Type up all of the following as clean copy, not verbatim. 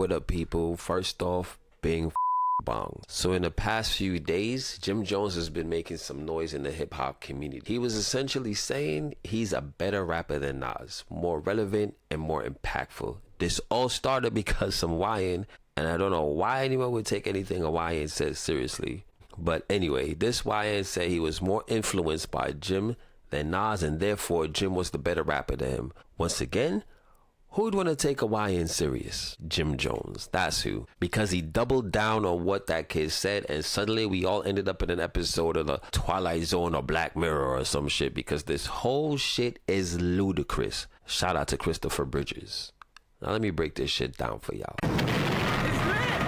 What up, people? First off, being bong. So in the past few days, Jim Jones has been making some noise in the hip-hop community. He was essentially saying he's a better rapper than Nas, more relevant and more impactful. This all started because some YN, and I don't know why anyone would take anything a YN says seriously. But anyway, this YN said he was more influenced by Jim than Nas, and therefore Jim was the better rapper than him. Once again, who would want to take a YN serious? Jim Jones, that's who. Because he doubled down on what that kid said, and suddenly we all ended up in an episode of the Twilight Zone or Black Mirror or some shit, because this whole shit is ludicrous. Shout out to Christopher Bridges. Now let me break this shit down for y'all.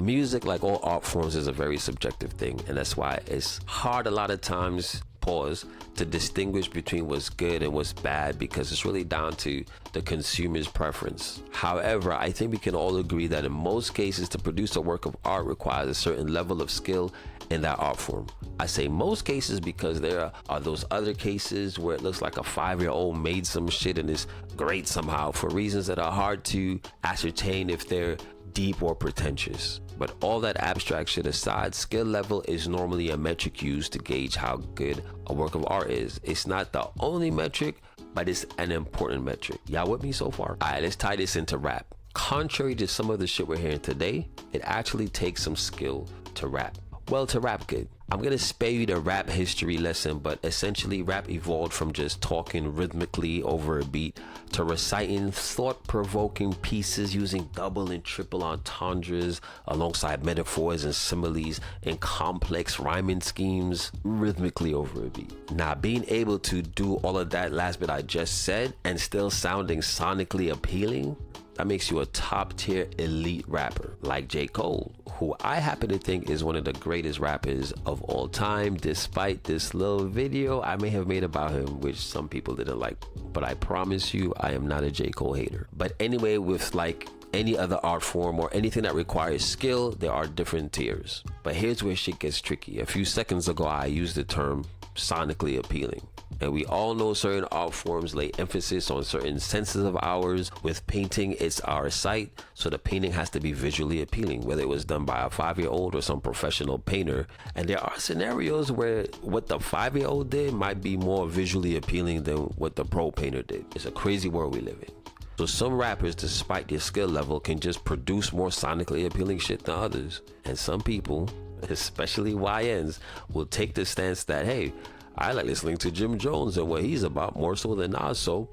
Music, like all art forms, is a very subjective thing, and that's why it's hard a lot of times, pause, to distinguish between what's good and what's bad, because it's really down to the consumer's preference. However, I think we can all agree that in most cases, to produce a work of art requires a certain level of skill in that art form. I say most cases because there are those other cases where it looks like a 5-year-old made some shit and is great somehow for reasons that are hard to ascertain if they're deep or pretentious. But all that abstract shit aside, skill level is normally a metric used to gauge how good a work of art is. It's not the only metric, but it's an important metric. Y'all with me so far? Alright, let's tie this into rap. Contrary to some of the shit we're hearing today, it actually takes some skill to rap. Well, to rap good. I'm gonna spare you the rap history lesson, but essentially rap evolved from just talking rhythmically over a beat to reciting thought-provoking pieces using double and triple entendres alongside metaphors and similes and complex rhyming schemes rhythmically over a beat. Now, being able to do all of that last bit I just said and still sounding sonically appealing, that makes you a top tier elite rapper like J. Cole, who I happen to think is one of the greatest rappers of all time, despite this little video I may have made about him, which some people didn't like. But I promise you, I am not a J. Cole hater. But anyway, with like any other art form or anything that requires skill, there are different tiers. But here's where shit gets tricky. A few seconds ago, I used the term sonically appealing. And we all know certain art forms lay emphasis on certain senses of ours. With painting, it's our sight, so the painting has to be visually appealing, whether it was done by a 5-year-old or some professional painter. And there are scenarios where what the 5-year-old did might be more visually appealing than what the pro painter did. It's a crazy world we live in. So some rappers, despite their skill level, can just produce more sonically appealing shit than others. And some people, especially YNs, will take the stance that, hey, I like listening to Jim Jones and what he's about more so than Nas, so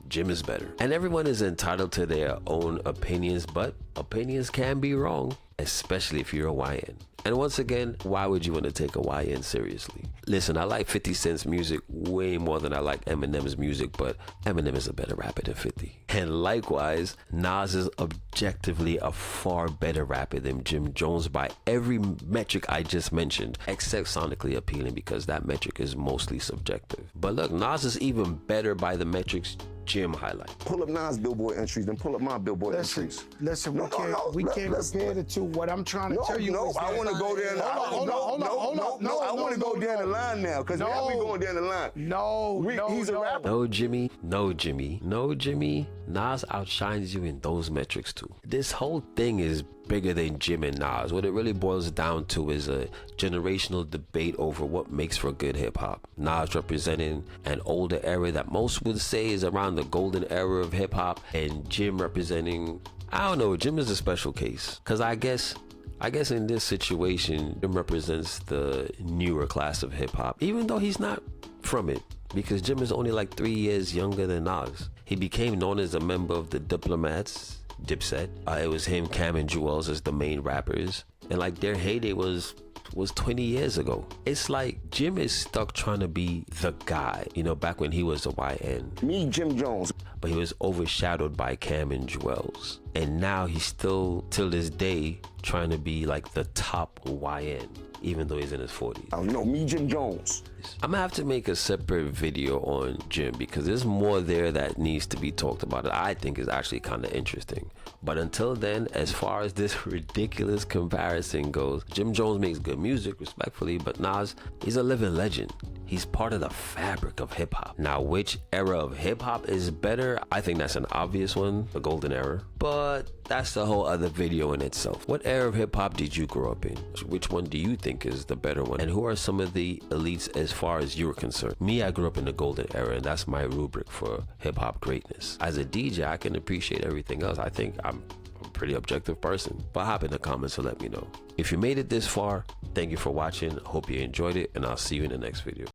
Jim is better. And everyone is entitled to their own opinions, but opinions can be wrong, especially if you're a YN. And once again, why would you want to take a YN seriously? Listen, I like 50 Cent's music way more than I like Eminem's music, but Eminem is a better rapper than 50. And likewise, Nas is objectively a far better rapper than Jim Jones by every metric I just mentioned, except sonically appealing, because that metric is mostly subjective. But look, Nas is even better by the metrics Jim highlight. Pull up Nas Billboard entries, then pull up my Billboard entries. Listen, we can't compare the two. What I'm trying to tell you is I want to go there. Hold on. I want to go down the line now, because now we going down the line. He's a rapper. No, Jimmy. Nas outshines you in those metrics too. This whole thing is bigger than Jim and Nas. What it really boils down to is a generational debate over what makes for good hip-hop. Nas representing an older era that most would say is around the golden era of hip-hop, and Jim representing, I don't know, Jim is a special case, because I guess in this situation, Jim represents the newer class of hip-hop, even though he's not from it, because Jim is only like 3 years younger than Nas. He became known as a member of the Diplomats, Dipset. It was him, Cam, and Jewels as the main rappers, and like their heyday was 20 years ago. It's like Jim is stuck trying to be the guy, you know, back when he was a YN. Me, Jim Jones. But he was overshadowed by Cam and Jewels. And now he's still, till this day, trying to be like the top YN, even though he's in his 40s. Oh no, me, Jim Jones. I'm gonna have to make a separate video on Jim, because there's more there that needs to be talked about that I think is actually kind of interesting. But until then, as far as this ridiculous comparison goes, Jim Jones makes good music, respectfully, but Nas, he's a living legend. He's part of the fabric of hip hop. Now, which era of hip hop is better? I think that's an obvious one, the golden era. But that's the whole other video in itself. What era of hip hop did you grow up in? Which one do you think is the better one? And who are some of the elites as far as you're concerned? Me, I grew up in the golden era, and that's my rubric for hip hop greatness. As a DJ, I can appreciate everything else. I think I'm a pretty objective person. But hop in the comments to let me know. If you made it this far, thank you for watching. Hope you enjoyed it, and I'll see you in the next video.